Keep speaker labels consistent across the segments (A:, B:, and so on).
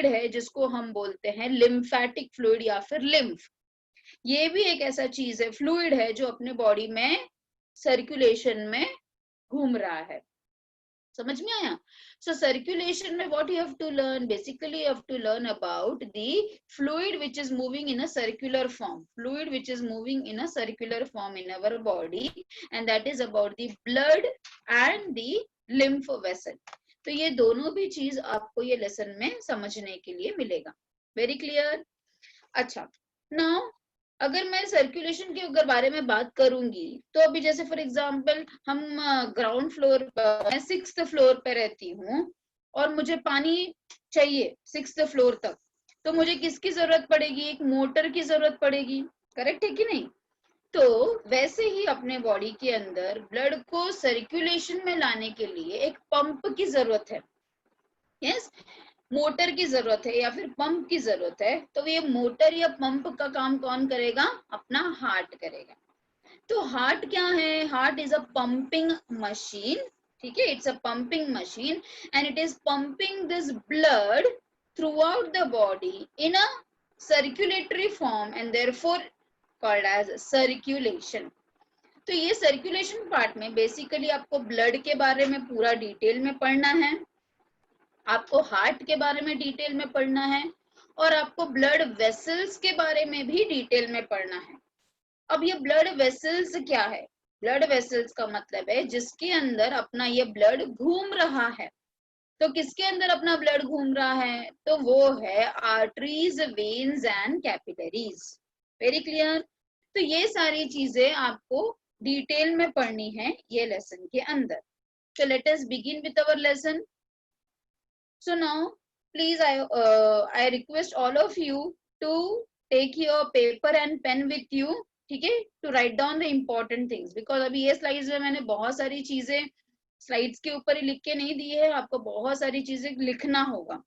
A: Fluid है जिसको हम बोलते हैं लिम्फेटिक फ्लूइड या फिर लिम्फ। ये भी एक ऐसा चीज है, फ्लूइड है जो अपने बॉडी में सर्कुलेशन में घूम रहा है। समझ में आया? सो सर्कुलेशन में what you have to learn, basically you have to learn about the fluid which is moving in a circular form, fluid which is moving in a circular form in our body, and that is about the blood and the lymph vessel. तो ये दोनों भी चीज आपको ये lesson में समझने के लिए मिलेगा। Very clear? अच्छा, नाउ अगर मैं सर्कुलेशन के अगर बारे में बात करूंगी तो अभी जैसे फॉर एग्जांपल हम ग्राउंड फ्लोर पर, मैं 6th फ्लोर पे रहती हूँ और मुझे पानी चाहिए 6th फ्लोर तक, तो मुझे किसकी जरूरत पड़ेगी? एक मोटर की जरूरत पड़ेगी। करेक्ट है कि नहीं? तो वैसे ही अपने बॉडी के अंदर ब्लड को सर्कुलेशन में लाने के लिए एक पंप की जरूरत है। यस, मोटर की जरूरत है या फिर पंप की जरूरत है। तो ये मोटर या पंप का काम कौन करेगा? अपना हार्ट करेगा। तो हार्ट क्या है? Heart is a pumping machine. ठीक है, it's a pumping machine and it is pumping this blood throughout the body in a circulatory form and therefore called as circulation. तो ये सर्कुलेशन पार्ट में basically आपको blood के बारे में पूरा डिटेल में पढ़ना है, आपको हार्ट के बारे में डिटेल में पढ़ना है, और आपको ब्लड वेसल्स के बारे में भी डिटेल में पढ़ना है। अब ये ब्लड वेसल्स क्या है? ब्लड वेसल्स का मतलब है जिसके अंदर अपना ये ब्लड घूम रहा है। तो किसके अंदर अपना ब्लड घूम रहा है? तो वो है arteries, veins and capillaries. Very clear? तो ये सारी चीजें आपको डिटेल में पढ़नी है ये लेसन के अंदर। So let us begin with our lesson. So now, please, I request all of you to take your paper and pen with you, ठीक है, to write down the important things, because अभी ये slides में मैंने बहुत सारी चीजें slides के ऊपर ही लिख के नहीं दी है, आपको बहुत सारी चीजें लिखना होगा।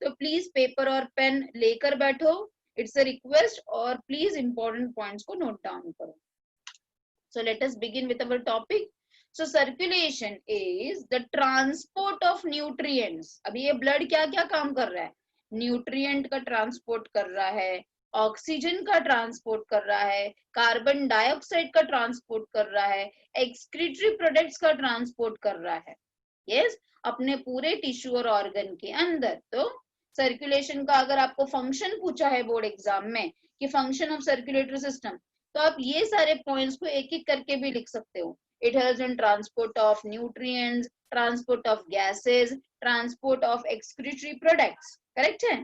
A: तो प्लीज पेपर और पेन लेकर बैठो, इट्स अ रिक्वेस्ट, और प्लीज इंपॉर्टेंट पॉइंट्स को नोट डाउन करो। So let us begin with our topic. So circulation is the transport of nutrients. अभी ये ब्लड क्या क्या काम कर रहा है? न्यूट्रिएंट का ट्रांसपोर्ट कर रहा है, ऑक्सीजन का ट्रांसपोर्ट कर रहा है, कार्बन डाइऑक्साइड का ट्रांसपोर्ट कर रहा है, एक्सक्रीटरी प्रोडक्ट्स का ट्रांसपोर्ट कर रहा है। यस, अपने पूरे टिश्यू और ऑर्गन के अंदर। तो सर्कुलेशन का अगर आपको फंक्शन पूछा है बोर्ड एग्जाम में कि फंक्शन ऑफ सर्कुलेटरी सिस्टम, तो आप ये सारे पॉइंट्स को एक एक करके भी लिख सकते हो। It helps in transport of nutrients, transport of gases, transport of excretory products. Correct है?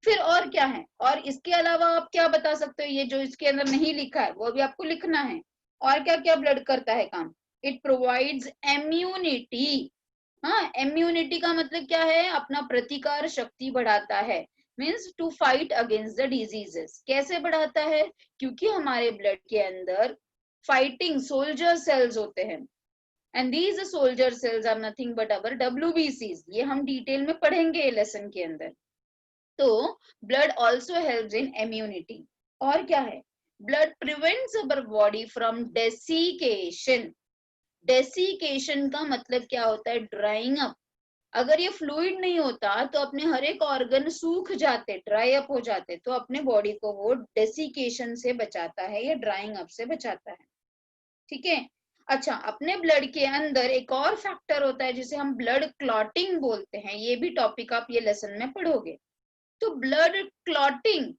A: फिर और क्या है? और इसके अलावा आप क्या बता सकते हो? ये जो इसके अंदर नहीं लिखा है वो भी आपको लिखना है। और क्या क्या ब्लड करता है काम? It provides immunity. हाँ, इम्यूनिटी का मतलब क्या है? अपना प्रतिकार शक्ति बढ़ाता है, means to fight against the diseases. कैसे बढ़ाता है? क्योंकि हमारे ब्लड के अंदर फाइटिंग सोल्जर सेल्स होते हैं, and these soldier cells are nothing but our WBCs। ये हम डिटेल में पढ़ेंगे लेसन के अंदर। तो blood also helps in immunity. और क्या है? Blood prevents our body from desiccation. Desiccation का मतलब क्या होता है? Drawing up. अगर ये फ्लूइड नहीं होता तो अपने हर एक ऑर्गन सूख जाते, ड्राई अप हो जाते, तो अपने बॉडी को वो डेसिकेशन से बचाता है या ड्राइंग अप से बचाता है। ठीक है? अच्छा, अपने ब्लड के अंदर एक और फैक्टर होता है जिसे हम ब्लड क्लॉटिंग बोलते हैं। ये भी टॉपिक आप ये लेसन में पढ़ोगे। तो ब्लड क्लॉटिंग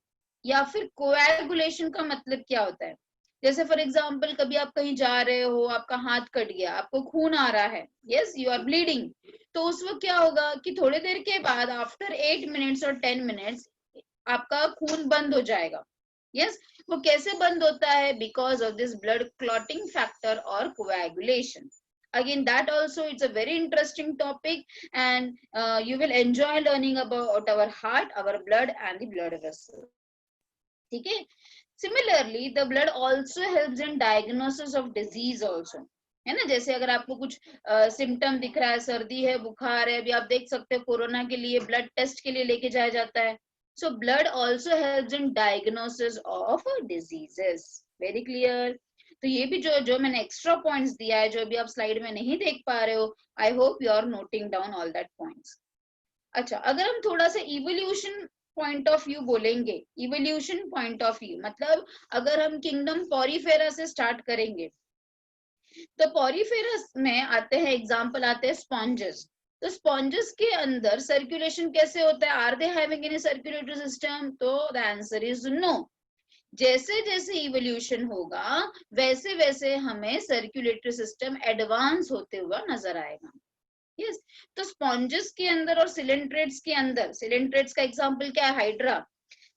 A: या फिर कोएगुलेशन का मतलब क्या होता है? जैसे फॉर एग्जांपल कभी आप कहीं जा रहे हो, आपका हाथ कट गया, आपको खून आ रहा है, यस यू आर ब्लीडिंग, तो उस वक्त क्या होगा कि थोड़ी देर के बाद आफ्टर 8 मिनट्स और 10 मिनट्स आपका खून बंद हो जाएगा। यस, वो कैसे बंद होता है? Because of this blood clotting factor और coagulation. Again, that also it's a very interesting topic, and you will enjoy learning about our heart, our blood and the blood vessel. ठीक है? Similarly, the blood also helps in diagnosis of disease also. है ना? जैसे अगर आपको कुछ symptom दिख रहा है, सर्दी है, बुखार है, अभी आप देख सकते हो कोरोना के लिए ब्लड टेस्ट के लिए लेके जाया जाता है। So blood also helps in diagnosis of diseases. Very clear? तो ये भी जो जो मैंने एक्स्ट्रा पॉइंट्स दिया है, जो भी आप स्लाइड में नहीं देख पा रहे हो, I hope you are noting down all that points. अच्छा, अगर हम थोड़ा सा इवोल्यूशन पॉइंट ऑफ व्यू बोलेंगे, इवोल्यूशन पॉइंट ऑफ व्यू मतलब अगर हम किंगडम पॉरीफेरा से स्टार्ट करेंगे, तो पॉरीफेरस में आते हैं एग्जांपल आते हैं स्पॉन्जेस। तो स्पॉन्जेस के अंदर सर्कुलेशन कैसे होता है? Are they having any circulatory system? तो द आंसर इज नो। जैसे जैसे इवोल्यूशन होगा वैसे वैसे हमें सर्कुलेटरी सिस्टम एडवांस होते हुआ नजर आएगा। यस, तो स्पॉन्जेस के अंदर और सिलेंट्रेट्स के अंदर, सिलेंट्रेट्स का एग्जांपल क्या है? हाइड्रा।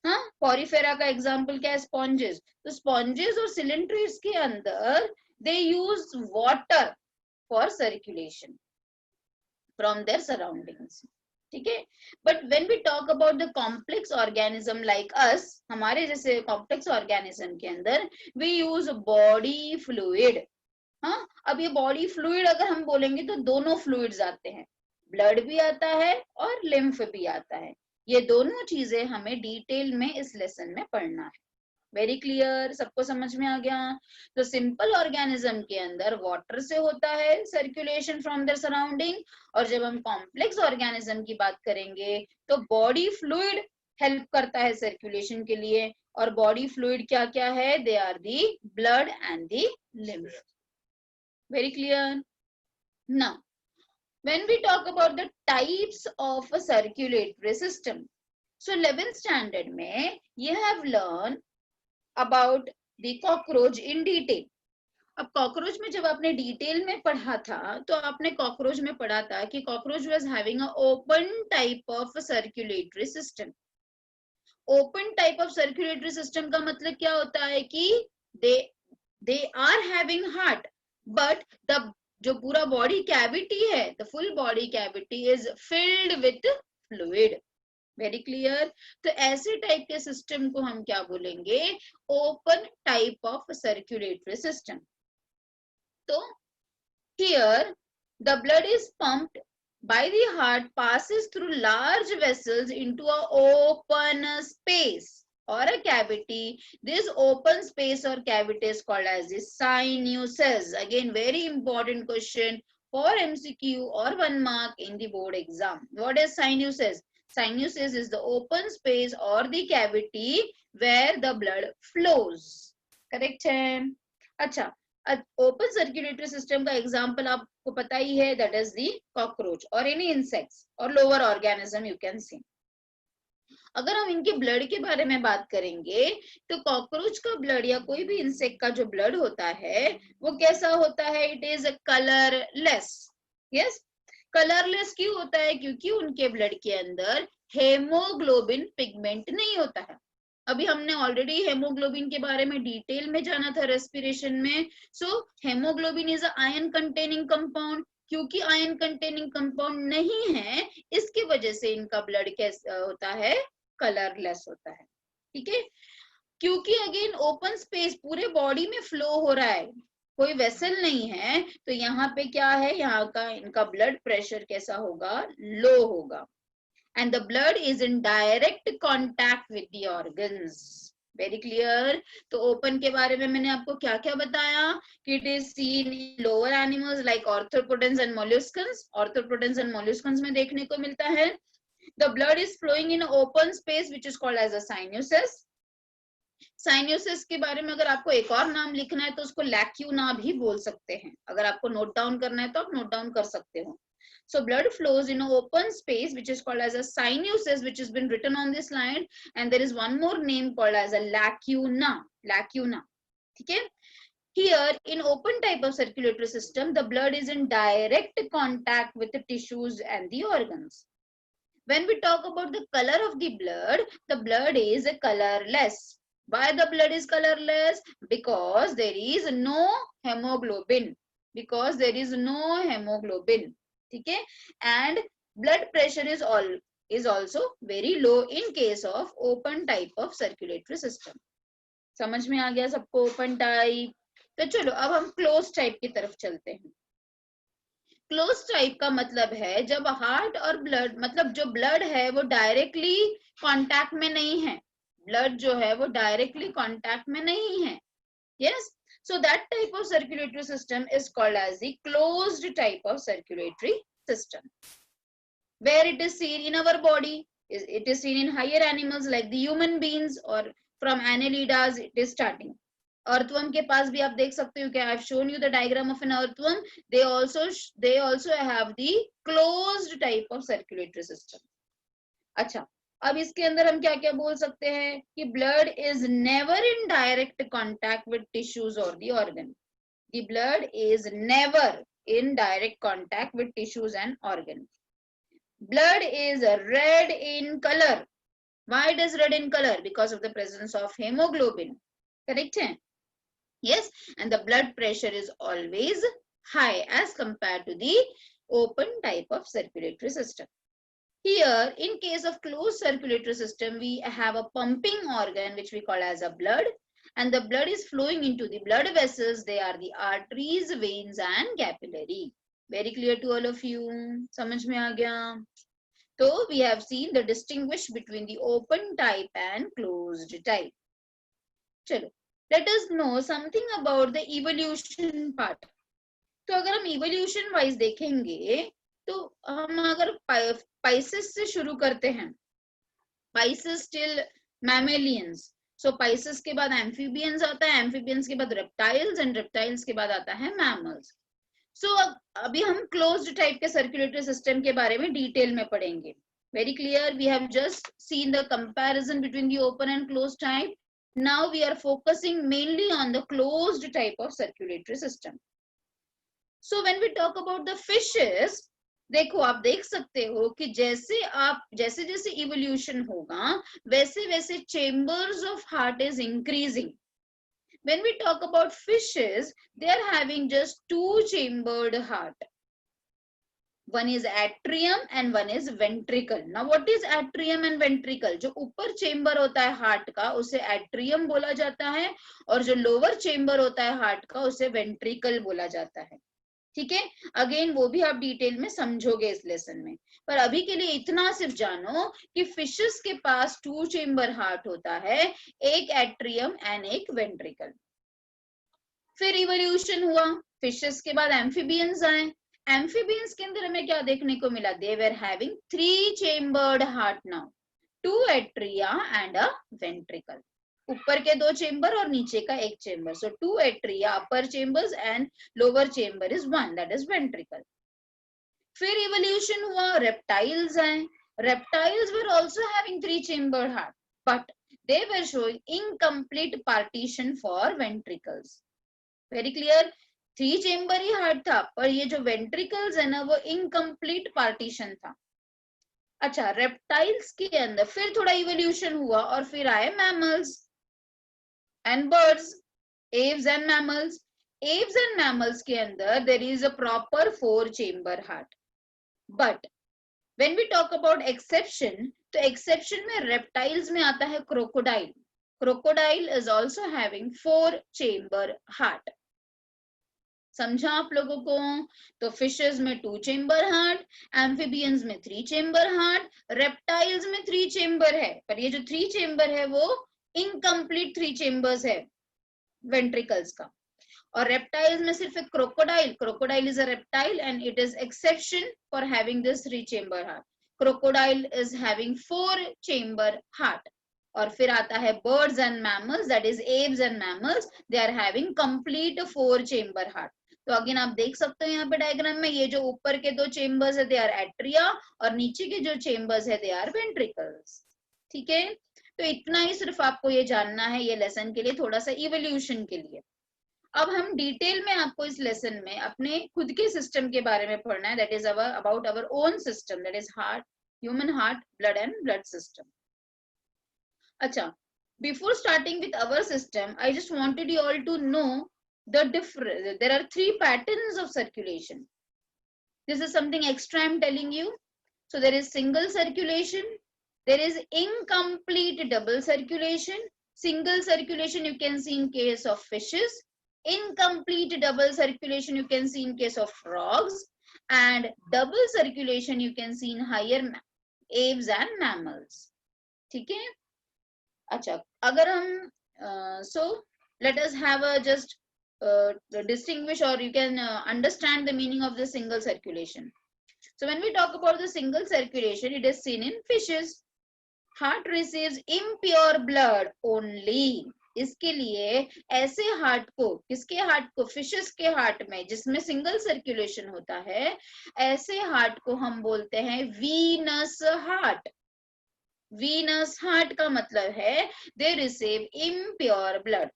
A: हाँ, पॉरीफेरा का एग्जांपल क्या है? स्पॉन्जेस। तो स्पॉन्जेस और सिलेंट्रेट्स के अंदर they use water for circulation from their surroundings. ठीक है, but when we talk about the complex organism like us, हमारे जैसे कॉम्प्लेक्स ऑर्गेनिज्म के अंदर वी यूज बॉडी फ्लूइड। हाँ, अब ये बॉडी फ्लूइड अगर हम बोलेंगे तो दोनों फ्लूइड्स आते हैं, ब्लड भी आता है और लिम्फ भी आता है। ये दोनों चीजें हमें डिटेल में इस लेसन में पढ़ना है। वेरी क्लियर, सबको समझ में आ गया? तो सिंपल ऑर्गेनिज्म के अंदर वाटर से होता है सर्कुलेशन फ्रॉम देयर सराउंडिंग, और जब हम कॉम्प्लेक्स ऑर्गेनिज्म की बात करेंगे तो बॉडी फ्लूइड हेल्प करता है सर्कुलेशन के लिए। और बॉडी फ्लूइड क्या क्या है? They are the blood and the lymph. Very clear? Now, when we talk about the types of a circulatory system, so 11th standard में you have learned about the cockroach in detail. अब cockroach में जब आपने detail में पढ़ा था तो आपने कॉकरोच में पढ़ा था कि cockroach was having a open type of circulatory system. Open type of circulatory system का मतलब क्या होता है कि they they are having heart, but the जो पूरा बॉडी कैविटी है, the full body cavity is filled with fluid. Very clear? तो ऐसे टाइप के सिस्टम को हम क्या बोलेंगे? Open type of circulatory system. तो here the blood is pumped by the heart, passes through large vessels into a open space or a cavity. This open space or cavity is called as the sinuses. Again, very important question for MCQ or 1 mark in the board exam. What is sinuses? Sinuses is the open space or the cavity where the blood flows. Correct है? अच्छा, open circulatory system का example आपको पता ही है, that is the cockroach और any insects और lower organism you can सी। अगर हम इनके ब्लड के बारे में बात करेंगे तो कॉकरोच का ब्लड या कोई भी इंसेक्ट का जो ब्लड होता है वो कैसा होता है? It is colourless. Yes, colourless क्यों होता है? क्योंकि उनके ब्लड के अंदर हेमोग्लोबिन पिगमेंट नहीं होता है। अभी हमने ऑलरेडी हेमोग्लोबिन के बारे में डिटेल में जाना था रेस्पिरेशन में। So hemoglobin is iron containing compound. क्योंकि आयन कंटेनिंग कंपाउंड नहीं है, इसकी वजह से इनका ब्लड कैसा होता है? कलरलेस होता है। ठीक है, क्योंकि अगेन ओपन स्पेस पूरे बॉडी में फ्लो हो रहा है, कोई वेसल नहीं है, तो यहाँ पे क्या है? यहाँ का इनका ब्लड प्रेशर कैसा होगा? लो होगा। and the blood is in direct contact with the organs. Very clear? तो ओपन के बारे में मैंने आपको क्या क्या बताया कि it is seen in lower animals like arthropods and molluscans. Arthropods and molluscans में देखने को मिलता है। The blood is flowing in an open space which is called as a sinuses. Cyanosis के बारे में अगर आपको एक और नाम लिखना है तो उसको लैक्यूना भी बोल सकते हैं। अगर आपको नोट डाउन करना है तो आप नोट डाउन कर सकते हो। So blood flows in an open space which is called as a sinuses, which has been written on this slide, and there is one more name called as a lacuna. Lacuna. Okay? Here in open type of circulatory system, the blood is in direct contact with the tissues and the organs. When we talk about the color of the blood is colorless. Why the blood is colorless? Because there is no hemoglobin. Because there is no hemoglobin. Okay? And blood pressure is also very low in case of open type of circulatory system. समझ में आ गया सबको open type? तो चलो अब हम close type की तरफ चलते हैं। क्लोज टाइप का मतलब है जब हार्ट और ब्लड, मतलब जो ब्लड है वो डायरेक्टली कांटेक्ट में नहीं है, ब्लड जो है वो डायरेक्टली कांटेक्ट में नहीं है। Yes, so that type of circulatory system is called as the closed type of circulatory system. where it is seen in our body. It is seen in higher animals like the human beings, or from annelidas it is starting. Earthworm के पास भी आप देख सकते हो क्या, I've shown you the diagram of an earthworm. They also have the closed type of circulatory system. अच्छा, अब इसके अंदर हम क्या क्या बोल सकते हैं कि blood is never in direct contact with tissues or the organ. The blood is never in direct contact with tissues and organs. Blood is red in color. Why it is red in color? Because of the presence of hemoglobin. Correct hai? Yes, and the blood pressure is always high as compared to the open type of circulatory system. Here, in case of closed circulatory system, we have a pumping organ which we call as a blood, and the blood is flowing into the blood vessels. They are the arteries, veins and capillary. Very clear to all of you? समझ में आ गया? So we have seen the distinguish between the open type and closed type. चलो, let us know something about the evolution part. तो अगर हम evolution wise देखेंगे तो हम अगर Pisces से शुरू करते हैं, Pisces till mammalians. So Pisces के बाद amphibians आता है, amphibians के बाद reptiles and reptiles के बाद आता है mammals. So अभी हम closed type के circulatory system के बारे में detail में पढ़ेंगे. Very clear, we have just seen the comparison between the open and closed type. Now we are focusing mainly on the closed type of circulatory system. So when we talk about the fishes, देखो आप देख सकते हो कि जैसे जैसे evolution होगा वैसे वैसे chambers of heart is increasing. When we talk about fishes, they are having just two chambered heart. One is atrium and one is ventricle. Now what is atrium and ventricle? जो ऊपर chamber होता है heart का उसे atrium बोला जाता है, और जो lower chamber होता है heart का उसे ventricle बोला जाता है. ठीक है, अगेन वो भी आप डिटेल में समझोगे इस लेसन में, पर अभी के लिए इतना सिर्फ जानो कि फिशेस के पास टू चेम्बर हार्ट होता है, एक एट्रियम एंड एक वेंट्रिकल. फिर इवोल्यूशन हुआ, फिशेस के बाद एम्फीबियंस आए. एम्फीबियंस के अंदर हमें क्या देखने को मिला? They were having three chambered heart now, two atria and a ventricle. ऊपर के दो चेम्बर और नीचे का एक chamber. So two atria upper chambers and lower chamber is one, that is ventricle. फिर इवोल्यूशन हुआ, रेप्टाइल्स आए. Reptiles were also having three chamber heart, but they were showing incomplete partition for ventricles. Very clear, three chamber ही heart था, पर ये जो ventricles है ना वो इनकम्प्लीट पार्टीशन था. अच्छा, रेप्टाइल्स के अंदर फिर थोड़ा इवोल्यूशन हुआ और फिर आए mammals and birds, aves and mammals. Aves and mammals के अंदर there is a proper four chamber heart. But when we talk about exception, तो exception में reptiles में आता है crocodile. Crocodile is also having four chamber heart. समझा आप लोगों को? तो फिशेस में टू चेम्बर हार्ट, एम्फीबियंस में थ्री चेम्बर हार्ट, रेप्टाइल्स में थ्री चेम्बर है, पर ये जो थ्री चेम्बर है वो इनकम्प्लीट थ्री चेम्बर्स है वेंट्रिकल्स का. और रेप्टाइल्स में सिर्फ एक crocodile is a reptile and it is exception for having this three chamber heart. Crocodile is having four chamber heart. और फिर आता है birds and mammals, that is aves and mammals, they are having complete four chamber heart. तो again आप देख सकते हो यहाँ पे डायग्राम में, ये जो ऊपर के दो चेम्बर्स है दे आर एट्रिया, और नीचे के जो चेम्बर्स है दे आर वेंट्रिकल्स. ठीक है, तो इतना ही सिर्फ आपको ये जानना है ये लेसन के लिए, थोड़ा सा इवोल्यूशन के लिए. अब हम डिटेल में आपको इस लेसन में अपने खुद के सिस्टम के बारे में पढ़ना है, that is about our own system, that is heart, human heart, blood and blood system. अच्छा, before starting with our system, I just wanted you all to know the difference. There are three patterns of circulation. This is something extra I'm telling you. So there is single circulation, there is incomplete double circulation. Single circulation you can see in case of fishes, incomplete double circulation you can see in case of frogs, and double circulation you can see in higher aves and mammals. ठीक है? अच्छा, अगर हम so let us have a just distinguish, or you can understand the meaning of the single circulation. So when we talk about the single circulation, it is seen in fishes. Heart receives impure blood only. इसके लिए ऐसे heart को, किसके heart को, fishes के heart में जिसमें single circulation होता है, ऐसे हार्ट को हम बोलते हैं वीनस हार्ट. वीनस हार्ट का मतलब है they receive impure blood.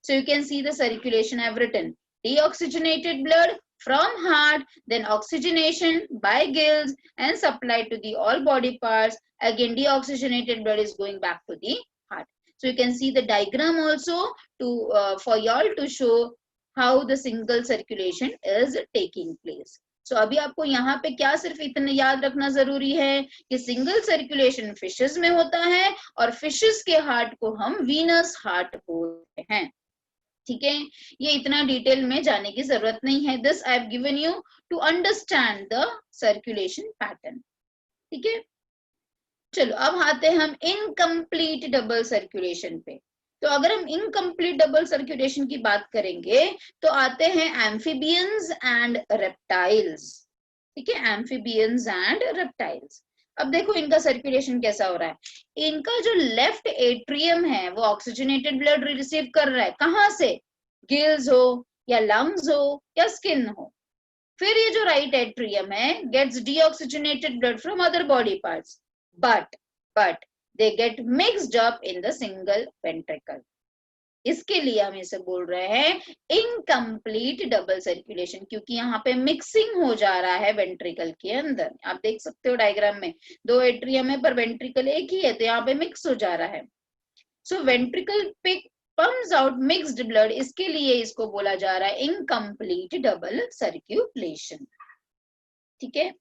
A: So you can see the circulation I have written. Deoxygenated blood from heart, then oxygenation by gills and supplied to the all body parts. Again, deoxygenated blood is going back to the heart. So you can see the diagram also to for y'all to show how the single circulation is taking place. So अभी आपको यहाँ पे क्या सिर्फ इतना याद रखना जरूरी है कि सिंगल सर्कुलेशन फिशेस में होता है और फिशेस के हार्ट को हम वीनस हार्ट बोलते हैं. ठीक है, ये इतना डिटेल में जाने की जरूरत नहीं है. This I have given you to understand the circulation pattern. ठीक है, चलो अब आते हैं हम इनकम्प्लीट डबल सर्कुलेशन पे. तो अगर हम इनकम्प्लीट डबल सर्कुलेशन की बात करेंगे तो आते हैं एम्फीबियंस एंड रेप्टाइल्स. ठीक है, एम्फीबियंस एंड रेप्टाइल्स. अब देखो इनका सर्कुलेशन कैसा हो रहा है. इनका जो लेफ्ट एट्रियम है वो ऑक्सीजनेटेड ब्लड रिसीव कर रहा है. कहाँ से? गिल्स हो या लंग्स हो या स्किन हो. फिर ये जो राइट एट्रियम है gets deoxygenated blood from other body parts, but they get mixed up in the single ventricle. इसके लिए हम इसे बोल रहे हैं इनकम्प्लीट डबल सर्कुलेशन, क्योंकि यहाँ पे मिक्सिंग हो जा रहा है वेंट्रिकल के अंदर. आप देख सकते हो डायग्राम में दो एट्रियम है पर वेंट्रिकल एक ही है, तो यहाँ पे मिक्स हो जा रहा है. सो वेंट्रिकल पे पम्प्स आउट मिक्स्ड ब्लड, इसके लिए इसको बोला जा रहा है इनकम्प्लीट डबल सर्कुलेशन. ठीक है,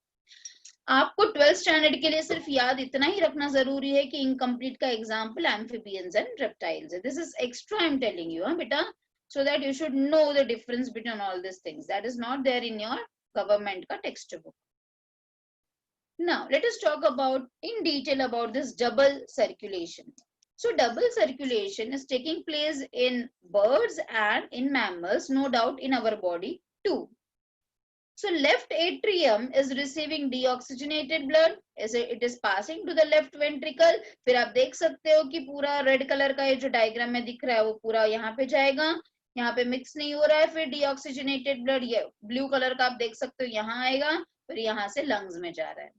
A: आपको 12th स्टैंडर्ड के लिए सिर्फ याद इतना ही रखना जरूरी है कि इनकम्प्लीट का एग्जाम्पल एम्फीबियंस एंड रेप्टाइल्स है. This is extra I am telling you बेटा, so that you should know the difference between all these things. That is not there in your government ka textbook. Now let us talk about in detail about this double circulation. So double circulation is taking place in birds and in mammals, no doubt in our body too. So left atrium is receiving deoxygenated blood, it is passing to the left ventricle. फिर आप देख सकते हो कि पूरा red colour का ये जो डायग्राम में दिख रहा है वो पूरा यहाँ पे जाएगा, यहाँ पे मिक्स नहीं हो रहा है. फिर डीऑक्सीजनेटेड ब्लड ये ब्लू कलर का आप देख सकते हो यहाँ आएगा, फिर यहाँ से लंग्स में जा रहा है.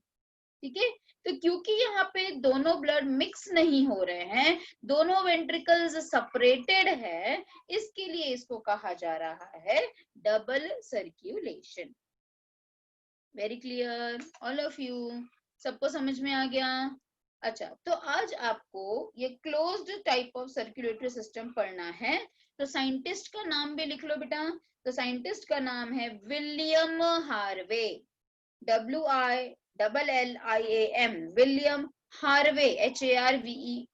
A: ठीक है, तो क्योंकि यहाँ पे दोनों ब्लड मिक्स नहीं हो रहे हैं, दोनों वेंट्रिकल्स सेपरेटेड है, इसके लिए इसको कहा जा रहा है double circulation. Very clear all of you, सबको समझ में आ गया? अच्छा, तो आज आपको ये closed type of circulatory system पढ़ना है. तो साइंटिस्ट का नाम भी लिख लो बेटा. तो साइंटिस्ट का नाम है William Harvey, WILLIAM, William Harvey, HARVEY.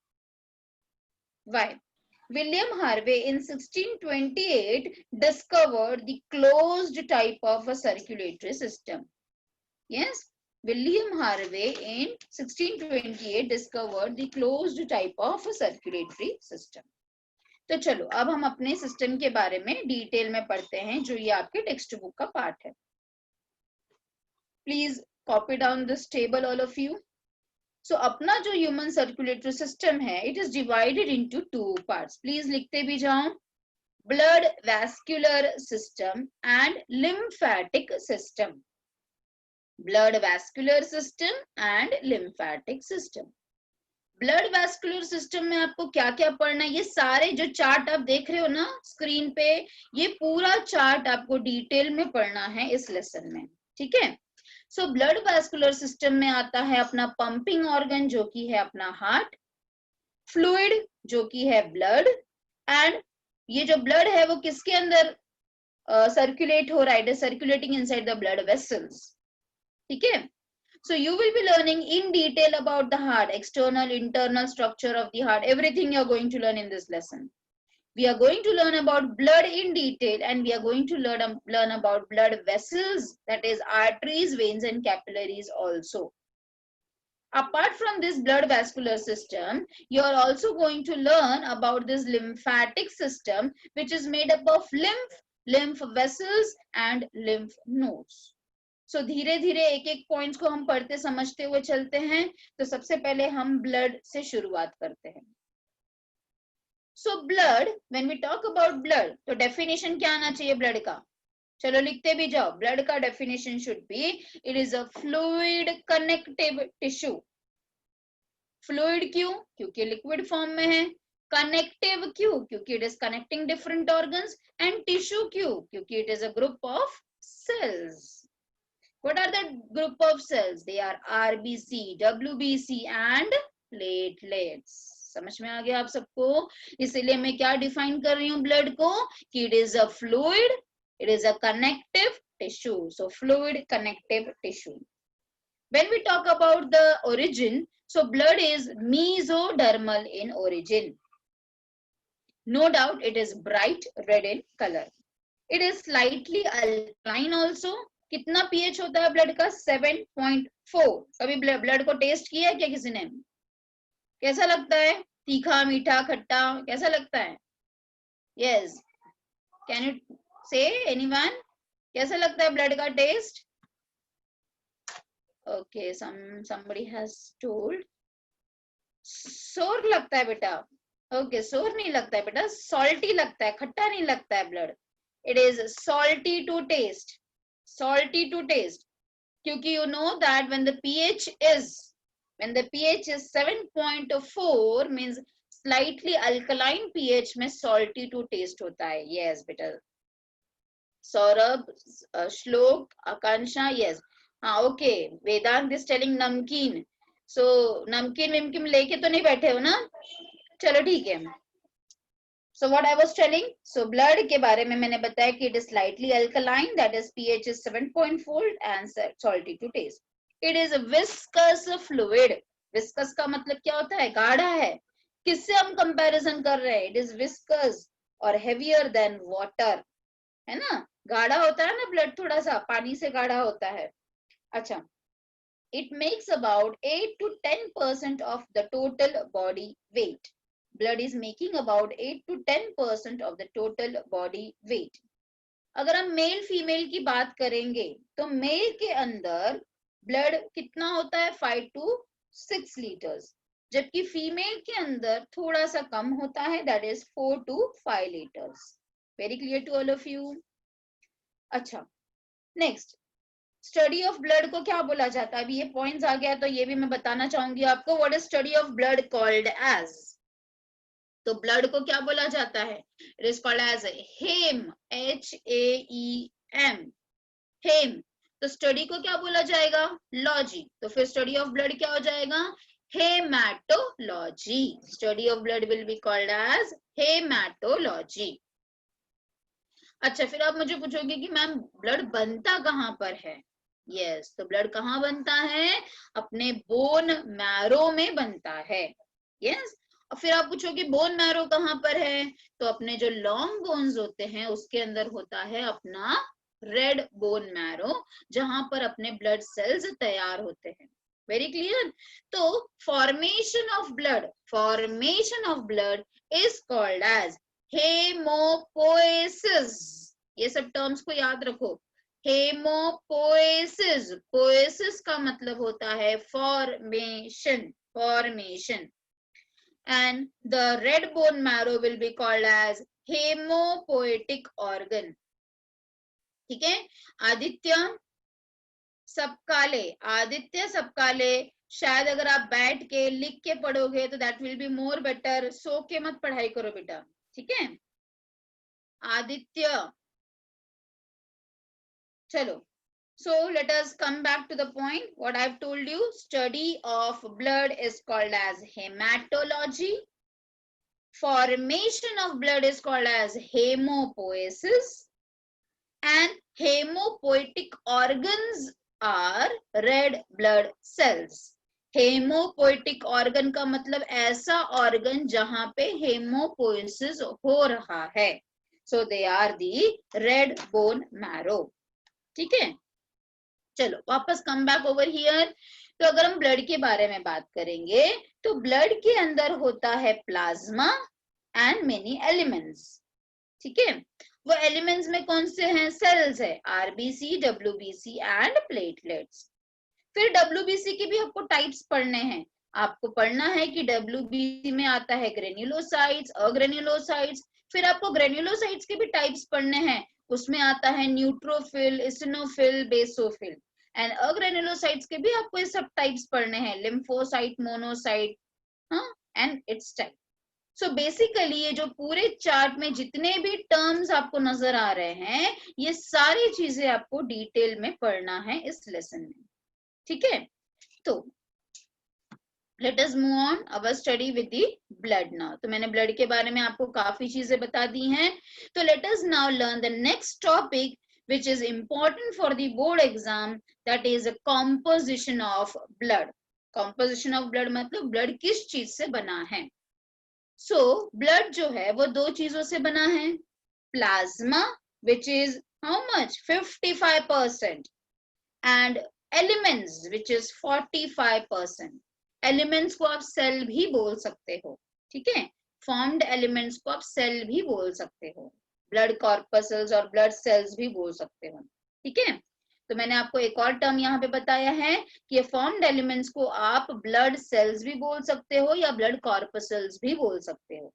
A: William Harvey in 1628 discovered the closed type of a circulatory system. Yes, William Harvey in 1628 discovered the closed type of a circulatory system. तो चलो अब हम अपने सिस्टम के बारे में डिटेल में पढ़ते हैं, जो ये आपके टेक्स्ट बुक का पार्ट है. Please copy down this table all of you. So अपना जो ह्यूमन सर्कुलेटरी सिस्टम है it is divided into 2 parts. Please लिखते भी जाओ. Blood vascular system and lymphatic system. Blood vascular system and lymphatic system. Blood vascular system में आपको क्या क्या पढ़ना है, ये सारे जो चार्ट आप देख रहे हो ना स्क्रीन पे, ये पूरा चार्ट आपको डिटेल में पढ़ना है इस लेसन में. ठीक है, सो ब्लड वैस्कुलर सिस्टम में आता है अपना पंपिंग ऑर्गन जो कि है अपना हार्ट, फ्लूइड जो कि है ब्लड, एंड ये जो ब्लड है वो किसके अंदर सर्कुलेट हो रहा है, it is circulating inside the blood vessels. ठीक है, so you will be learning in detail about the heart, external internal structure of the heart, everything you are going to learn in this lesson. We are going to learn about blood in detail, and we are going to learn about blood vessels, that is arteries, veins and capillaries also. Apart from this blood vascular system, you are also going to learn about this lymphatic system, which is made up of lymph vessels and lymph nodes. सो धीरे धीरे एक एक points को हम पढ़ते समझते हुए चलते हैं। तो सबसे पहले हम ब्लड से शुरुआत करते हैं। So blood, when we talk about blood, तो डेफिनेशन क्या आना चाहिए ब्लड का? चलो लिखते भी जाओ। ब्लड का definition should be, it is a fluid connective tissue. Fluid क्यों? क्योंकि लिक्विड फॉर्म में है। कनेक्टिव क्यों? क्योंकि it is connecting different organs. And tissue क्यों? क्योंकि it is a group of cells. What are the group of cells? They are RBC, WBC and platelets. समझ में आ गया आप सबको? इसलिए मैं क्या डिफाइन कर रही हूँ ब्लड को कि it is a fluid, it is a connective tissue. So fluid connective tissue. When we talk about the origin, so blood is mesodermal in origin. No doubt it is bright red in color. It is slightly alkaline also. कितना pH होता है blood का? 7.4. कभी blood को test किया है क्या किसी ने? कैसा लगता है? तीखा, मीठा, खट्टा, कैसा लगता है? Yes. Can you say anyone? कैसा लगता है ब्लड का test? Okay, somebody has told. सोर लगता है बेटा. ओके, सोर नहीं लगता है बेटा, सॉल्टी लगता है, खट्टा नहीं लगता है blood. It is salty to taste. Salty to taste. क्योंकि you know that when the pH is 7.4 means slightly alkaline pH में सॉल्टी टू टेस्ट होता है. यस बेटा. सौरभ, श्लोक, आकांक्षा, यस. हाँ okay. Vedant is telling namkeen. So नमकीन विमकीन लेके तो नहीं बैठे हो ना? चलो ठीक है. So what I was telling, so blood के बारे में मैंने बताया कि it is slightly alkaline, that is pH is 7.4 and salty to taste. It is viscous fluid. Viscous का मतलब क्या होता है? गाढ़ा है. किससे हम कंपैरिजन कर रहे हैं? इट इज विस्कस और हेवियर देन वाटर, है ना? गाढ़ा होता है ना ब्लड, थोड़ा सा पानी से गाढ़ा होता है. अच्छा. It makes about 8 to 10% of the total body weight. Blood is making about 8 to 10% of the total body weight. अगर हम मेल फीमेल की बात करेंगे तो मेल के अंदर ब्लड कितना होता है? 5 to 6 लीटर्स. जबकि फीमेल के अंदर थोड़ा सा कम होता है, that is 4 to 5 litres. Very clear to all of you? अच्छा, नेक्स्ट, स्टडी ऑफ ब्लड को क्या बोला जाता है? अभी ये पॉइंट्स आ गया तो ये भी मैं बताना चाहूंगी आपको. What is study of blood called as? तो ब्लड को क्या बोला जाता है? It is called as haem. HAEM. Haem. तो स्टडी को क्या बोला जाएगा? लॉजी. तो फिर स्टडी ऑफ ब्लड क्या हो जाएगा? Haematology. Study of blood will be called as haematology. अच्छा, फिर आप मुझे पूछोगे कि मैम ब्लड बनता कहाँ पर है? यस, तो ब्लड कहाँ बनता है? अपने बोन मैरो में बनता है. यस. और फिर आप पूछोगे बोन मैरो कहाँ पर है? तो अपने जो लॉन्ग बोन्स होते हैं उसके अंदर होता है अपना रेड बोन मैरो, जहां पर अपने ब्लड सेल्स तैयार होते हैं. Very clear? तो formation of blood is called as hemopoiesis. ये सब टर्म्स को याद रखो. हेमोपोएसिस. पोएसिस का मतलब होता है formation. And the red bone marrow will be called as hemopoietic organ. ठीक है? आदित्य सबकाले शायद अगर आप बैठ के लिख के पढ़ोगे तो that will be more better. So के मत पढ़ाई करो बेटा, ठीक है? आदित्य, चलो. So let us come back to the point. What I've told you, study of blood is called as hematology. Formation of blood is called as hemopoiesis. And hemopoietic organs are red blood cells. Hemopoietic organ का मतलब ऐसा organ जहां पे हेमोपोइसिस हो रहा है. So they are the red bone marrow. ठीक है? चलो वापस कम बैक ओवर हियर. तो अगर हम ब्लड के बारे में बात करेंगे तो ब्लड के अंदर होता है प्लाज्मा एंड मेनी एलिमेंट्स. ठीक है? वो एलिमेंट्स में कौन से हैं? सेल्स है, आरबीसी, डब्ल्यूबीसी एंड प्लेटलेट्स। फिर डब्ल्यूबीसी के भी आपको टाइप्स पढ़ने हैं। आपको पढ़ना है कि डब्ल्यूबीसी में आता है ग्रेन्युलोसाइट्स, अग्रेन्युलोसाइट्स। फिर आपको ग्रेन्युलोसाइट्स के भी टाइप्स पढ़ने हैं। उसमें आता है न्यूट्रोफिल, इसिनोफिल, बेसोफिल। एंड अग्रेन्युलोसाइट्स के भी आपको ये सब टाइप्स पढ़ने हैं, लिम्फोसाइट, मोनोसाइट, हाँ, and it's type. So basically ये जो पूरे चार्ट में जितने भी टर्म्स आपको नजर आ रहे हैं, ये सारी चीजें आपको डिटेल में पढ़ना है इस लेसन में, ठीक है? तो let us move on our study with the blood now. तो मैंने ब्लड के बारे में आपको काफी चीजें बता दी हैं। तो let us now learn the next topic which is important for the board exam, that is a composition of blood. composition of blood मतलब ब्लड किस चीज से बना है? सो ब्लड जो है वो दो चीजों से बना है, plasma which is how much 55% and elements which is 45%. Elements को आप सेल भी बोल सकते हो, ठीक है? फॉर्म्ड एलिमेंट्स को आप सेल भी बोल सकते हो, ब्लड कॉर्पसल्स और ब्लड सेल्स भी बोल सकते हो, ठीक है? तो मैंने आपको एक और टर्म यहाँ पे बताया है कि ये फॉर्म्ड एलिमेंट्स को आप ब्लड सेल्स भी बोल सकते हो या ब्लड कॉर्पसल्स भी बोल सकते हो।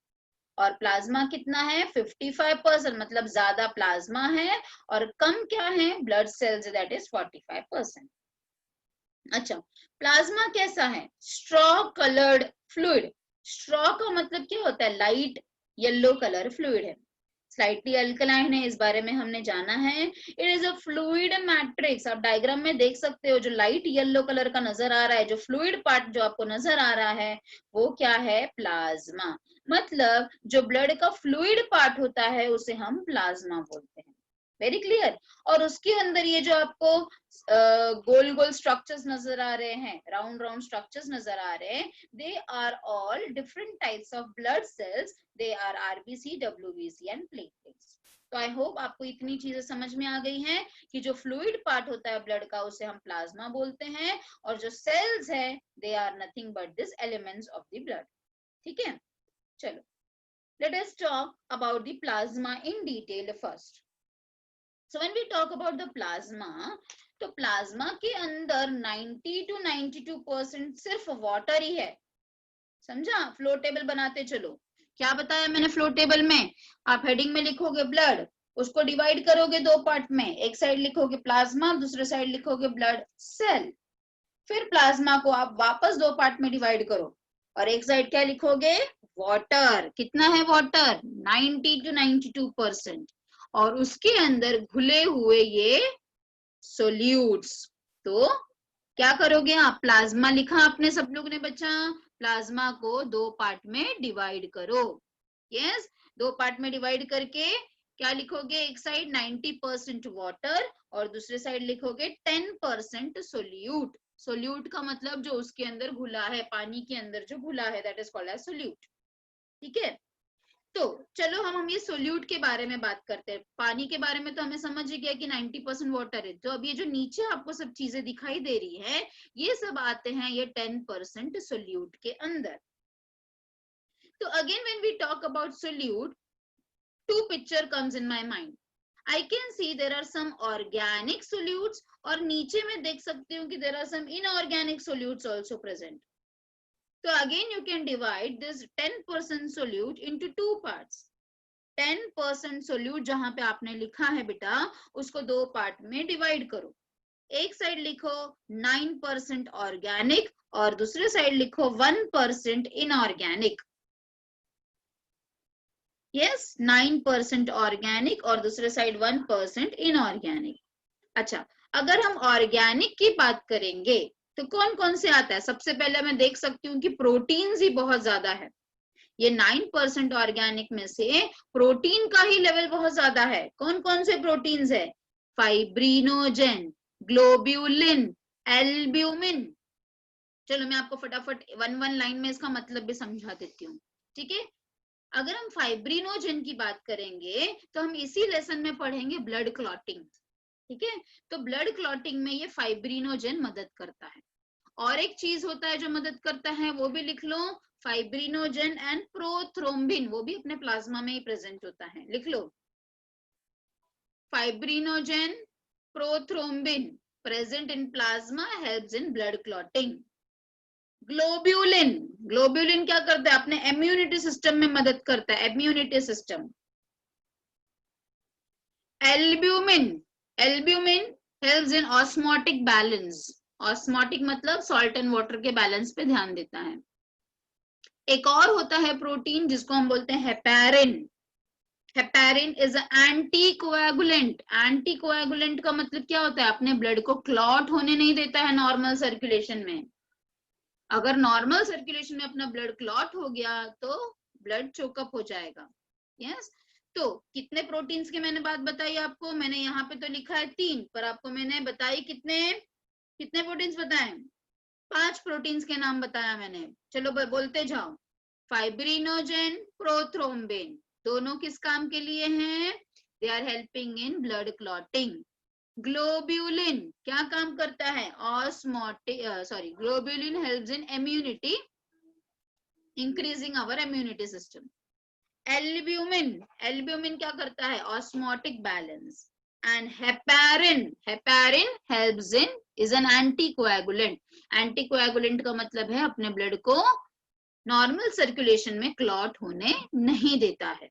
A: और प्लाज्मा कितना है? 55%, मतलब ज्यादा प्लाज्मा है और कम क्या है? Blood cells, that is 45%। अच्छा, प्लाज्मा कैसा है? Straw coloured fluid. स्ट्रॉ का मतलब क्या होता है? लाइट येलो कलर फ्लूइड है, स्लाइटली अल्कलाइन है, इस बारे में हमने जाना है। It is a fluid matrix. आप डायग्राम में देख सकते हो, जो लाइट येलो कलर का नजर आ रहा है, जो फ्लूइड पार्ट जो आपको नजर आ रहा है, वो क्या है? प्लाज्मा। मतलब जो ब्लड का फ्लूइड पार्ट होता है उसे हम प्लाज्मा बोलते हैं। Very clear? और उसके अंदर ये जो आपको गोल गोल स्ट्रक्चर्स नजर आ रहे हैं, राउंड राउंड स्ट्रक्चर्स नजर आ रहे हैं, they are all different types of blood cells. They are RBC, WBC and platelets. तो आई होप आपको इतनी चीजें समझ में आ गई हैं कि जो फ्लूइड पार्ट होता है ब्लड का उसे हम प्लाज्मा बोलते हैं, और जो सेल्स है they are nothing but this elements of the blood, ठीक है? चलो, let us talk about the plasma in detail first. So when we talk about the plasma, तो प्लाज्मा के अंदर 90 to 92% सिर्फ वाटर ही है, समझा? फ्लो टेबल बनाते चलो। क्या बताया मैंने फ्लो टेबल में? आप हेडिंग में लिखोगे ब्लड, उसको डिवाइड करोगे दो पार्ट में, एक साइड लिखोगे प्लाज्मा, दूसरे साइड लिखोगे ब्लड सेल। फिर प्लाज्मा को आप वापस दो पार्ट में डिवाइड करो और एक साइड क्या लिखोगे? वाटर। कितना है वाटर? 90 to 92%। और उसके अंदर घुले हुए ये सोल्यूट्स। तो क्या करोगे आप? प्लाज्मा लिखा आपने सब लोग ने बच्चा, प्लाज्मा को दो पार्ट में डिवाइड करो। यस, दो पार्ट में डिवाइड करके क्या लिखोगे? एक साइड 90% वाटर और दूसरे साइड लिखोगे 10% सोल्यूट। सोल्यूट का मतलब जो उसके अंदर घुला है, पानी के अंदर जो घुला है, that is called as solute, ठीक है? तो चलो हम ये सोल्यूट के बारे में बात करते हैं। पानी के बारे में तो हमें समझ ही गया कि 90% वाटर है। तो अब ये जो नीचे आपको सब चीजें दिखाई दे रही है, ये सब आते हैं ये 10% सोल्यूट के अंदर। तो again when we talk about solute, two picture comes in my mind. I can see there are some organic solutes और नीचे में देख सकती हूँ कि there are some inorganic solutes also present. So again you can divide this 10% solute into two parts. 10% solute जहां पे आपने लिखा है बेटा, उसको दो पार्ट में डिवाइड करो। एक साइड लिखो 9% ऑर्गेनिक और दूसरे साइड लिखो 1% इनऑर्गेनिक। यस, 9% ऑर्गेनिक और दूसरे साइड 1% इनऑर्गेनिक। अच्छा, अगर हम ऑर्गेनिक की बात करेंगे तो कौन कौन से आता है? सबसे पहले मैं देख सकती हूँ कि प्रोटीन्स ही बहुत ज्यादा है। ये 9% ऑर्गेनिक में से प्रोटीन का ही लेवल बहुत ज्यादा है। कौन कौन से प्रोटीन्स है? Fibrinogen, globulin, albumin. चलो मैं आपको फटाफट वन लाइन में इसका मतलब भी समझा देती हूँ, ठीक है? अगर हम फाइब्रिनोजेन की बात करेंगे तो हम इसी लेसन में पढ़ेंगे ब्लड क्लॉटिंग, ठीक है? तो ब्लड क्लॉटिंग में ये फाइब्रिनोजेन मदद करता है। और एक चीज होता है जो मदद करता है, वो भी लिख लो, फाइब्रिनोजेन एंड प्रोथ्रोम्बिन, वो भी अपने प्लाज्मा में ही प्रेजेंट होता है, लिख लो। fibrinogen, prothrombin present in plasma helps in blood clotting. Globulin, globulin क्या करता है, अपने इम्यूनिटी सिस्टम में मदद करता है, immunity system. Albumin, albumin helps in osmotic balance. Osmotic मतलब सॉल्ट एंड वाटर के बैलेंस पे ध्यान देता है. एक और होता है प्रोटीन जिसको हम बोलते हैं heparin. Heparin is anti coagulant. Anti coagulant का मतलब क्या होता है, अपने ब्लड को क्लॉट होने नहीं देता है नॉर्मल सर्कुलेशन में. अगर नॉर्मल सर्कुलेशन में अपना ब्लड क्लॉट हो गया तो ब्लड चोकअप हो जाएगा. यस, तो कितने प्रोटीन्स की मैंने बात बताई आपको, मैंने यहाँ पे तो लिखा है 3, पर आपको मैंने बताई कितने कितने प्रोटीन्स बताए, 5 प्रोटीन्स के नाम बताया मैंने. चलो बोलते जाओ. फाइब्रिनोजेन, प्रोथ्रोम्बिन, दोनों किस काम के लिए हैं, they are helping in blood clotting. Globulin क्या काम करता है, globulin helps in immunity, increasing our immunity system. Albumin, albumin क्या करता है, osmotic balance. And heparin, heparin helps in, is an anticoagulant. Anticoagulant का मतलब है अपने ब्लड को नॉर्मल सर्कुलेशन में क्लॉट होने नहीं देता है.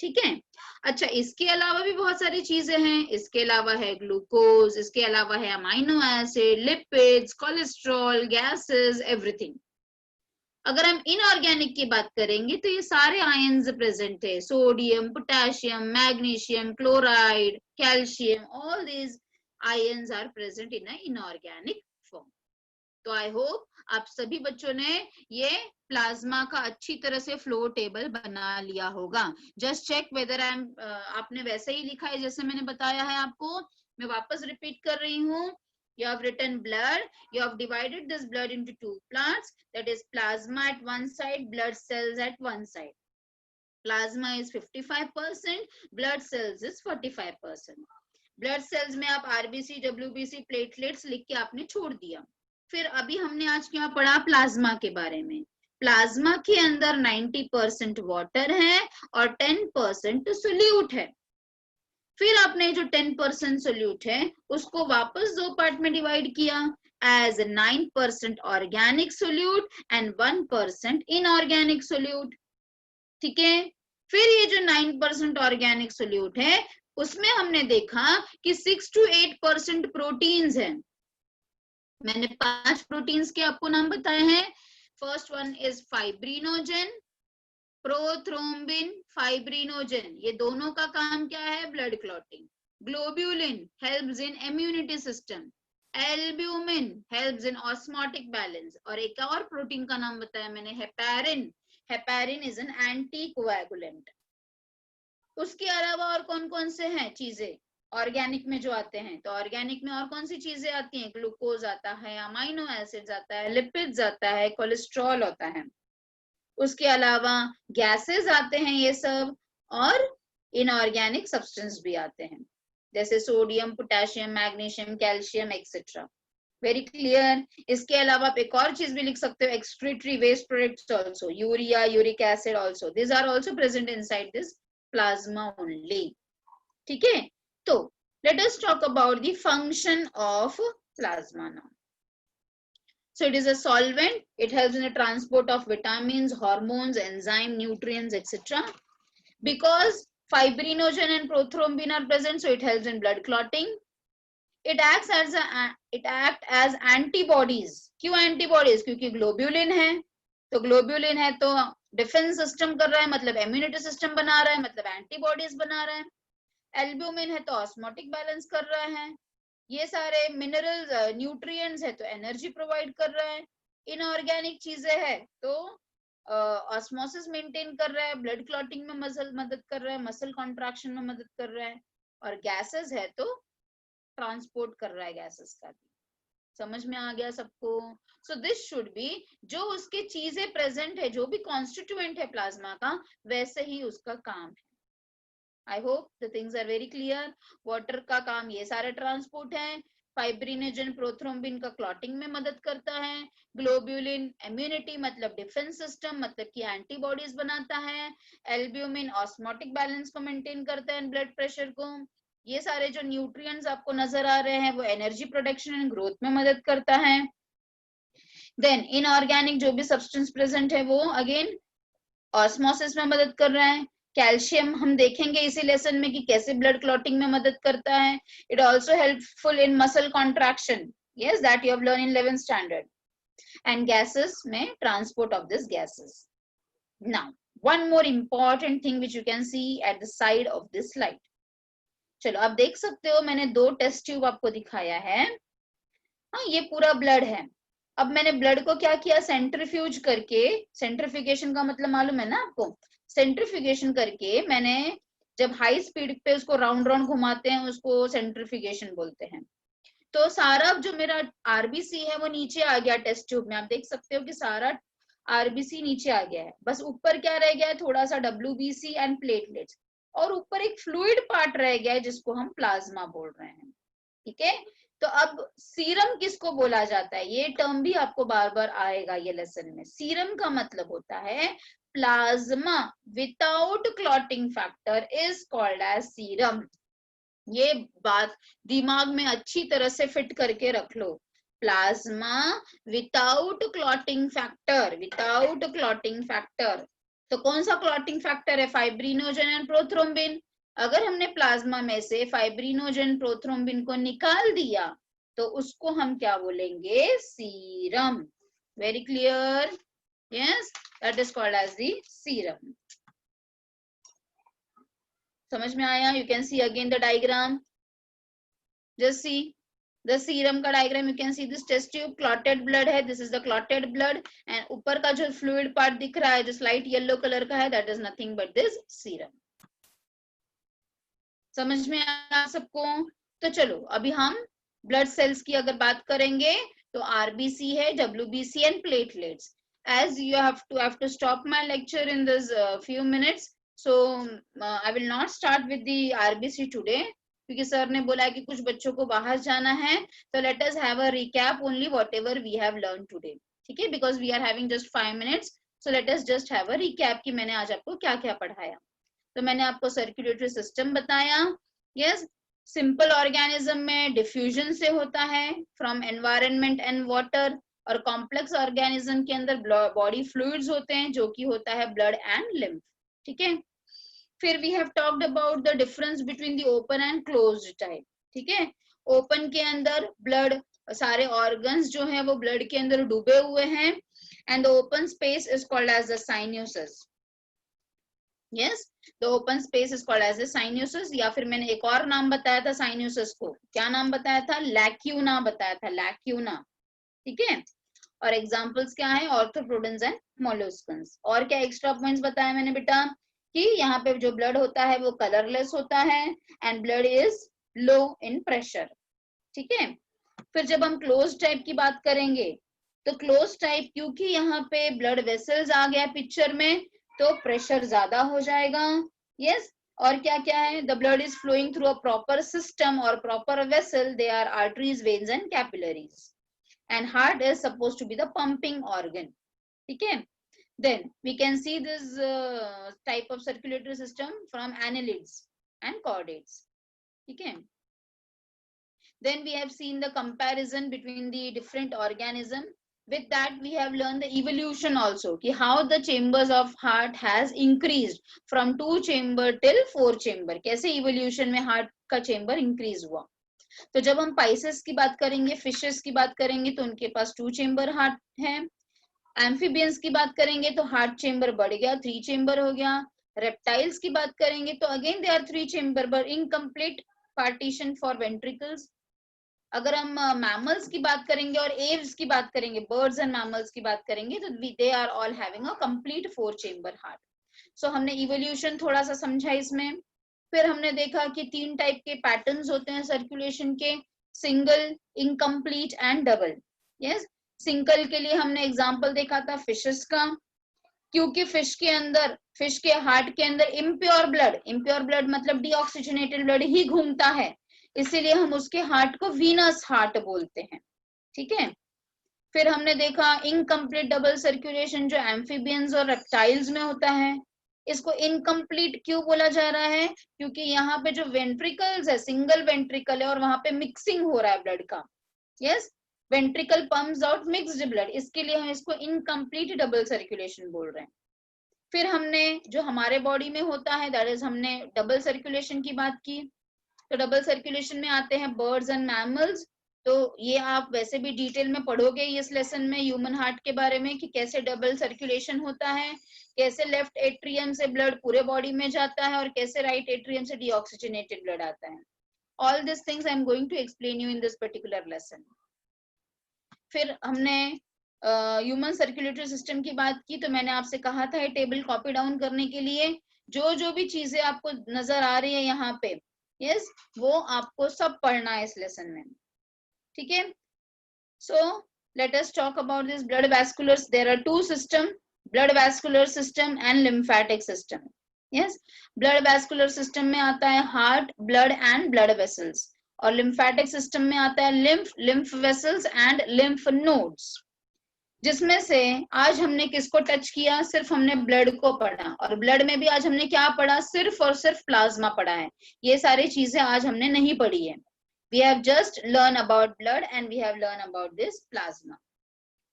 A: ठीक है. अच्छा, इसके अलावा भी बहुत सारी चीजें हैं. इसके अलावा है ग्लूकोज, इसके अलावा है amino acid, lipids, cholesterol, gases, everything. अगर हम इनऑर्गेनिक की बात करेंगे तो ये सारे आयन्स प्रेजेंट है. Sodium, potassium, magnesium, chloride, calcium, all these ions are present in inorganic form. तो आई होप आप सभी बच्चों ने ये प्लाज्मा का अच्छी तरह से फ्लो टेबल बना लिया होगा. Just check whether I am, आपने वैसे ही लिखा है जैसे मैंने बताया है आपको. मैं वापस रिपीट कर रही हूँ. You have written blood. You have divided this blood into 2 parts. That is plasma at one side, blood cells at one side. Plasma is 55%, blood cells is 45%. Blood cells में आप RBC, WBC, platelets लिख के आपने छोड़ दिया. फिर अभी हमने आज क्या पढ़ा प्लाज्मा के बारे में. प्लाज्मा के अंदर 90% वाटर है और 10% सोल्यूट है. फिर आपने जो 10% सोल्यूट है उसको वापस 2 पार्ट में डिवाइड किया as 9% organic solute and 1% inorganic solute. ठीक है. फिर ये जो 9% ऑर्गेनिक सोल्यूट है उसमें हमने देखा कि 6 to 8% प्रोटीन्स है. मैंने 5 प्रोटीन्स के आपको नाम बताए हैं. First one is fibrinogen, prothrombin, fibrinogen, ये दोनों का काम क्या है, blood clotting. Globulin helps in immunity system. Albumin helps in osmotic balance. और एक और प्रोटीन का नाम बताया मैंने, heparin. Heparin is an anti coagulant. उसके अलावा और कौन कौन से हैं चीजें ऑर्गेनिक में जो आते हैं, तो ऑर्गेनिक में और कौन सी चीजें आती हैं, ग्लूकोज आता है, अमाइनो एसिड्स आता है, लिपिड्स आता है, कोलेस्ट्रॉल होता है. उसके अलावा गैसेस आते हैं ये सब, और इनऑर्गेनिक सब्सटेंस भी आते हैं जैसे sodium, potassium, magnesium, calcium etcetera. Very clear. इसके अलावा आप एक और चीज भी लिख सकते हो, excretory waste products also, urea, uric acid also, these are also present inside this plasma only. ठीक है. तो let us talk about the function of plasma now. So it is a solvent. It helps in the transport of vitamins, hormones, enzyme, nutrients, etc. Because fibrinogen and prothrombin are present, so it helps in blood clotting. It acts as antibodies. क्यों antibodies? क्योंकि globulin है. तो globulin है तो defence system कर रहा है, मतलब इम्यूनिटी सिस्टम बना रहा है, मतलब एंटीबॉडीज बना रहा है. एल्ब्यूमिन है तो ऑस्मोटिक बैलेंस कर रहा है. ये सारे मिनरल्स, न्यूट्रिएंट्स है तो एनर्जी प्रोवाइड कर रहा है. इनऑर्गेनिक चीजें है तो ऑस्मोसिस मेंटेन कर रहा है, ब्लड क्लॉटिंग में मदद कर रहा है, मसल कॉन्ट्रैक्शन में मदद कर रहा है. और गैसेस है तो ट्रांसपोर्ट कर रहा है गैसेस का भी. समझ में आ गया सबको? सो दिस शुड बी, जो उसके चीजें प्रेजेंट है, जो भी कॉन्स्टिट्यूएंट है प्लाज्मा का, वैसे ही उसका काम है. I hope the things are very clear. Water का काम ये सारे ट्रांसपोर्ट है. फाइब्रिनोजन, प्रोथ्रोम्बिन का क्लॉटिंग में मदद करता है. ग्लोब्यूलिन इम्यूनिटी मतलब डिफेंस सिस्टम, मतलब कि एंटीबॉडीज बनाता है. एल्ब्यूमिन ऑस्मोटिक बैलेंस को मेंटेन करता है, ब्लड प्रेशर को. ये सारे जो न्यूट्रिएंट्स आपको नजर आ रहे हैं वो एनर्जी प्रोडक्शन एंड ग्रोथ में मदद करता है। देन इनऑर्गेनिक जो भी सब्सटेंस प्रेजेंट है वो अगेन ऑस्मोसिस में मदद कर रहा है। कैल्शियम हम देखेंगे इसी लेसन में कि कैसे ब्लड क्लॉटिंग में मदद करता है। It also helpful in muscle contraction, yes, that you have learned in 11th standard. And gases में transport of these gases. Now one more important thing which you can see at the side of this slide. चलो आप देख सकते हो मैंने 2 test tube आपको दिखाया है। हाँ, ये पूरा ब्लड है। अब मैंने ब्लड को क्या किया, सेंट्रीफ्यूज करके, सेंट्रिफिकेशन का मतलब मालूम है ना आपको, सेंट्रिफिकेशन करके मैंने जब हाई स्पीड पे उसको राउंड राउंड घुमाते हैं उसको सेंट्रिफिकेशन बोलते हैं। तो सारा जो मेरा आरबीसी है वो नीचे आ गया टेस्ट ट्यूब में। आप देख सकते हो कि सारा आरबीसी नीचे आ गया है, बस ऊपर क्या रह गया है, थोड़ा सा डब्ल्यूबीसी एंड प्लेटलेट्स, और ऊपर एक फ्लूइड पार्ट रह गया है जिसको हम प्लाज्मा बोल रहे हैं। ठीक है, तो अब सीरम किसको बोला जाता है, ये टर्म भी आपको बार बार आएगा ये लेसन में। सीरम का मतलब होता है plasma without clotting factor is called as serum. ये बात दिमाग में अच्छी तरह से फिट करके रख लो, plasma without clotting factor, without clotting factor. तो कौन सा क्लॉटिंग फैक्टर है, फाइब्रिनोजन एंड प्रोथ्रोम्बिन। अगर हमने प्लाज्मा में से फाइब्रिनोजन प्रोथ्रोम्बिन को निकाल दिया तो उसको हम क्या बोलेंगे, serum. Very clear, yes, that is called as the serum. समझ में आया? You can see again the diagram, just see the serum का diagram. You can see this test tube, clotted blood है, this is the clotted blood, and ऊपर का जो fluid part दिख रहा है जो लाइट येलो कलर का है, that is nothing but this serum. समझ में आया सबको? तो चलो अभी हम ब्लड सेल्स की अगर बात करेंगे तो आरबीसी है, WBC and platelets. as you have to stop my lecture in this few minutes, so I will not start with the RBC today क्योंकि सर ने बोला है कि कुछ बच्चों को बाहर जाना है, तो let us have a recap only whatever we have learned today. ठीक है, because we are having just 5 minutes, so let us just have a recap कि मैंने आज आपको क्या क्या पढ़ाया। तो मैंने आपको सर्कुलेटरी सिस्टम बताया, यस, सिंपल ऑर्गेनिज्म में डिफ्यूजन से होता है फ्रॉम एनवायरनमेंट एंड वाटर, और कॉम्प्लेक्स ऑर्गेनिज्म के अंदर बॉडी फ्लूइड्स होते हैं जो कि होता है ब्लड एंड लिम्फ। ठीक है, फिर we have talked about the difference between the open and closed type. ठीक है, ओपन के अंदर ब्लड, सारे ऑर्गन्स जो है वो ब्लड के अंदर डूबे हुए हैं, and the open space is called as the sinuses. Yes, the open space is called as a sinuses, या फिर मैंने एक और नाम बताया था साइनोसिस को, क्या नाम बताया था, लैक्यूना बताया था, लैक्यूना। ठीक है, और एग्जांपल्स क्या है, ऑर्थोपोडन्स एंड मोलस्कन्स। और क्या एक्स्ट्रा पॉइंट्स बताया मैंने बेटा, कि यहाँ पे जो ब्लड होता है वो कलरलेस होता है and blood is low in pressure. ठीक है, फिर जब हम क्लोज टाइप की बात करेंगे तो क्लोज टाइप, क्योंकि यहाँ पे ब्लड वेसल्स आ गया पिक्चर में, तो प्रेशर ज्यादा हो जाएगा। यस, और क्या क्या है, the blood is flowing through a proper system और proper vessel, they are arteries, veins and capillaries, and heart is supposed to be the pumping organ. ठीक है, then we can see this type of circulatory system from annelids and chordates. ठीक है, then we have seen the comparison between the different organism. With that we have learned the evolution also, कि how the chambers of heart has increased from 2 chamber till 4 chamber, कैसे evolution में heart का chamber increase हुआ। तो जब हम Pisces की बात करेंगे, फिशेस की बात करेंगे, तो उनके पास 2 चेम्बर हार्ट है। एम्फीबियंस की बात करेंगे तो हार्ट चेम्बर बढ़ गया, 3 चेम्बर हो गया। रेप्टाइल्स की बात करेंगे तो again they are 3 chamber but incomplete partition for ventricles. अगर हम मैमल्स की बात करेंगे और एव्स की बात करेंगे, बर्ड्स एंड मैमल्स की बात करेंगे, तो they are all having a complete 4 chamber heart. So हमने इवोल्यूशन थोड़ा सा समझा इसमें। फिर हमने देखा कि 3 टाइप के पैटर्न्स होते हैं सर्कुलेशन के, single, incomplete and double. Yes, single के लिए हमने एग्जांपल देखा था फिशेस का, क्योंकि फिश के अंदर, फिश के हार्ट के अंदर इम्प्योर ब्लड मतलब डीऑक्सीजनेटेड ब्लड ही घूमता है, इसीलिए हम उसके हार्ट को वीनस हार्ट बोलते हैं। ठीक है, फिर हमने देखा इनकम्प्लीट डबल सर्कुलेशन जो एम्फीबियंस और रेप्टाइल्स में होता है, इसको इनकम्प्लीट क्यों बोला जा रहा है? क्योंकि यहाँ पे जो वेंट्रिकल्स है, सिंगल वेंट्रिकल है और वहां पे मिक्सिंग हो रहा है ब्लड का। Yes, ventricle pumps out mixed blood, इसके लिए हम इसको इनकम्प्लीट डबल सर्कुलेशन बोल रहे हैं। फिर हमने जो हमारे बॉडी में होता है, दैट इज हमने डबल सर्कुलेशन की बात की। तो डबल सर्कुलेशन में आते हैं बर्ड्स एंड मैमल्स। तो ये आप वैसे भी डिटेल में पढ़ोगे इस लेसन में ह्यूमन हार्ट के बारे में कि कैसे डबल सर्कुलेशन होता है, कैसे लेफ्ट एट्रियम से ब्लड पूरे बॉडी में जाता है और कैसे राइट एट्रियम से डीऑक्सीजनेटेड ब्लड आता है। All this things I am going to explain you in this particular lesson. फिर हमने ह्यूमन सर्कुलेटरी सिस्टम की बात की। तो मैंने आपसे कहा था टेबल कॉपी डाउन करने के लिए जो जो भी चीजें आपको नजर आ रही है यहाँ पे, यस, वो आपको सब पढ़ना है इस लेसन में, ठीक है। So let us talk about this blood vascular. There are two system, blood vascular system and lymphatic system. Yes, blood vascular system में आता है heart, blood and blood vessels, और लिम्फेटिक सिस्टम में आता है lymph, lymph vessels and lymph nodes. जिसमें से आज हमने किसको टच किया? सिर्फ हमने ब्लड को पढ़ा, और ब्लड में भी आज हमने क्या पढ़ा? सिर्फ और सिर्फ प्लाज्मा पढ़ा है। ये सारी चीजें आज हमने नहीं पढ़ी है। We have just learn about blood and we have learn about this plasma.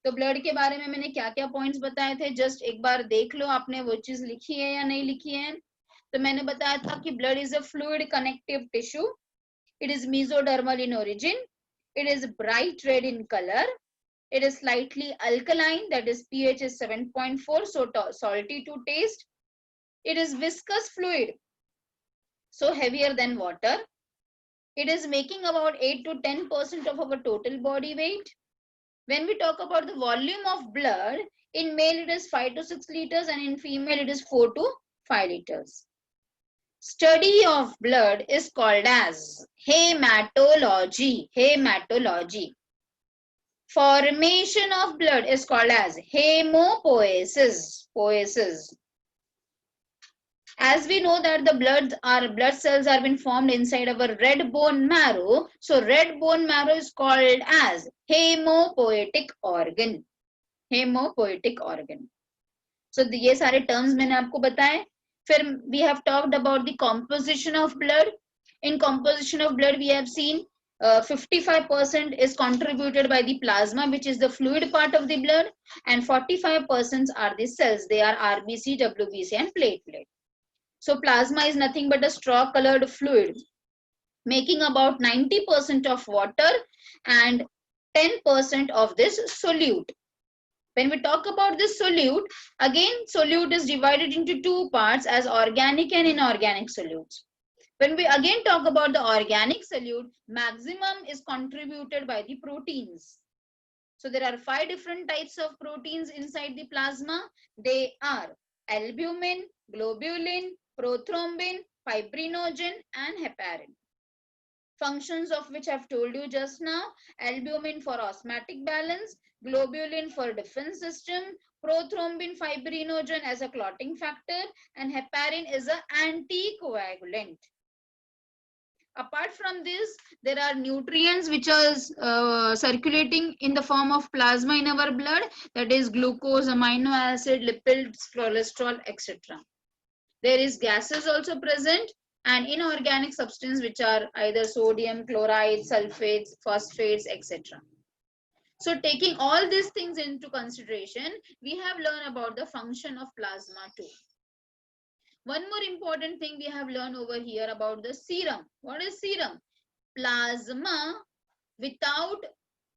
A: तो ब्लड के बारे में मैंने क्या क्या पॉइंट्स बताए थे, जस्ट एक बार देख लो आपने वो चीज लिखी है या नहीं लिखी है। तो मैंने बताया था कि blood is a fluid connective tissue, it is mesodermal in origin, it is bright red in colour, it is slightly alkaline, that is pH is 7.4, so salty to taste. It is viscous fluid, so heavier than water. It is making about 8 to 10% of our total body weight. When we talk about the volume of blood, in male it is 5 to 6 liters and in female it is 4 to 5 liters. Study of blood is called as hematology. Hematology. Formation of blood is called as hemopoiesis. Poiesis. As we know that the blood cells are been formed inside our red bone marrow, so red bone marrow is called as hemopoietic organ. Hemopoietic organ. So ये सारे terms मैंने आपको बताए. फिर we have talked about the composition of blood. In composition of blood we have seen 55% is contributed by the plasma, which is the fluid part of the blood, and 45% are the cells. They are RBC, WBC and platelet. So plasma is nothing but a straw colored fluid making about 90% of water and 10% of this solute. When we talk about this solute, again solute is divided into two parts as organic and inorganic solutes. When we again talk about the organic solute, maximum is contributed by the proteins. So there are 5 different types of proteins inside the plasma. They are albumin, globulin, prothrombin, fibrinogen and heparin. Functions of which I've told you just now: albumin for osmotic balance, globulin for defense system, prothrombin, fibrinogen as a clotting factor, and heparin is an anticoagulant. Apart from this, there are nutrients which are circulating in the form of plasma in our blood, that is glucose, amino acid, lipids, cholesterol, etc. There is gases also present and inorganic substances which are either sodium, chloride, sulfates, phosphates, etc. So taking all these things into consideration, we have learned about the function of plasma too. One more important thing we have learned over here about the serum. What is serum? Plasma without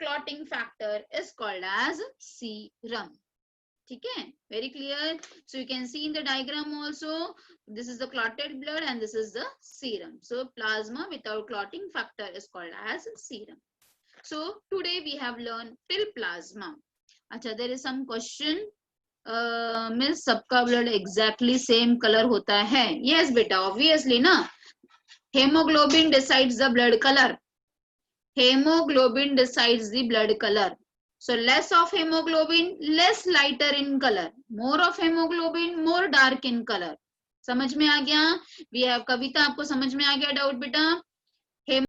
A: clotting factor is called as serum. Okay, very clear. So you can see in the diagram also, this is the clotted blood and this is the serum. So plasma without clotting factor is called as serum. So today we have learned till plasma. Acha, there is some question. Miss, सबका blood exactly same colour होता है? Yes बेटा, obviously ना. Haemoglobin decides the blood colour. Hemoglobin decides the blood color. So less of hemoglobin, less lighter in color. More of hemoglobin, more dark in color. समझ में आ गया? We have कविता, आपको समझ में आ गया डाउट बेटा?